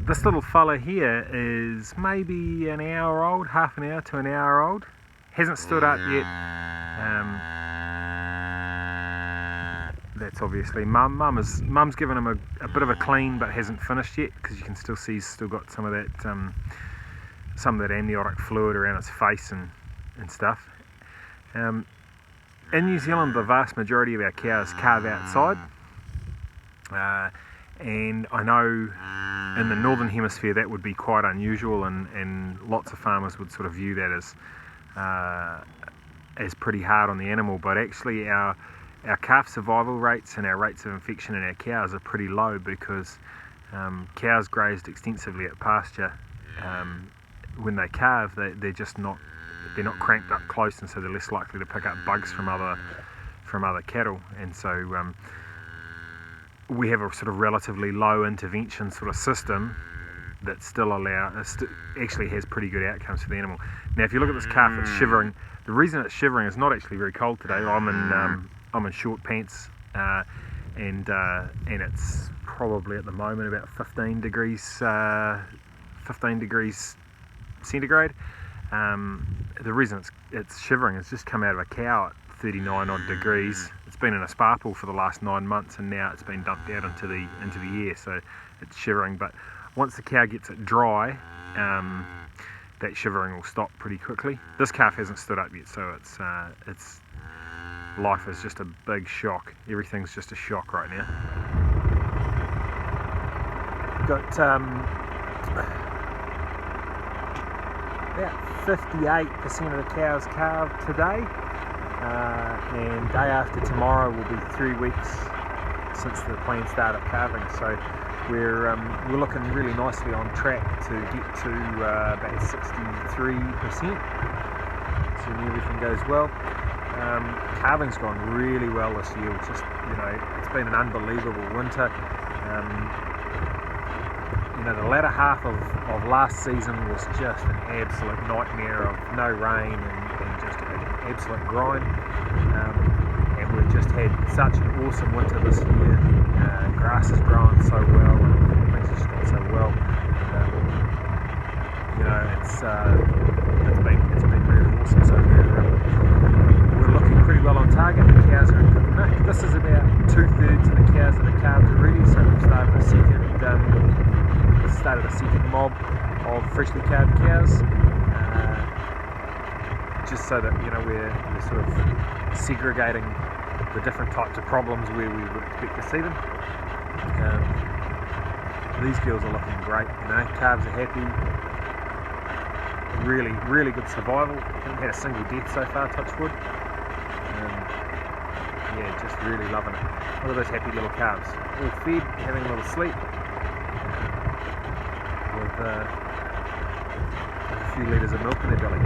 This little fella here is maybe an hour old, half an hour to an hour old. Hasn't stood up yet. That's obviously Mum. Mum's given him a bit of a clean, but hasn't finished yet because you can still see he's still got some of that amniotic fluid around his face and stuff. In New Zealand, the vast majority of our cows calve outside, and I know in the northern hemisphere that would be quite unusual, and lots of farmers would sort of view that as pretty hard on the animal. But actually, our calf survival rates and our rates of infection in our cows are pretty low because cows grazed extensively at pasture. When they calve, they're not cranked up close, and so they're less likely to pick up bugs from other cattle. And so we have a sort of relatively low intervention sort of system that still actually has pretty good outcomes for the animal. Now, if you look at this calf, it's shivering. The reason it's shivering is not actually very cold today. I'm in short pants, and it's probably at the moment about 15 degrees centigrade. The reason it's shivering is just come out of a cow at 39 odd degrees. It's been in a spa pool for the last 9 months, and now it's been dumped out into the air, so it's shivering. But once the cow gets it dry, that shivering will stop pretty quickly. This calf hasn't stood up yet, so it's life is just a big shock. Everything's just a shock right now. Got about 58% of the cows calved today, and day after tomorrow will be 3 weeks since the plan started calving. So we're looking really nicely on track to get to about 63%, assuming everything goes well. Calving's gone really well this year. It's been an unbelievable winter. The latter half of last season was just an absolute nightmare of no rain and just an absolute grind. And we've just had such an awesome winter this year. Grass is growing so well, and things have just gone so well. It's been really awesome. So we're looking pretty well on target. The cows are in good nick. This is about 2/3 of the cows that are calved already, so we've started a second mob of freshly calved cows, just so that we're sort of segregating the different types of problems where we would expect to see them. These girls are looking great. Calves are happy. Really, really good survival. Haven't had a single death so far, touch wood. Just really loving it. Look at those happy little calves, all fed, having a little sleep, with a few litres of milk in their belly.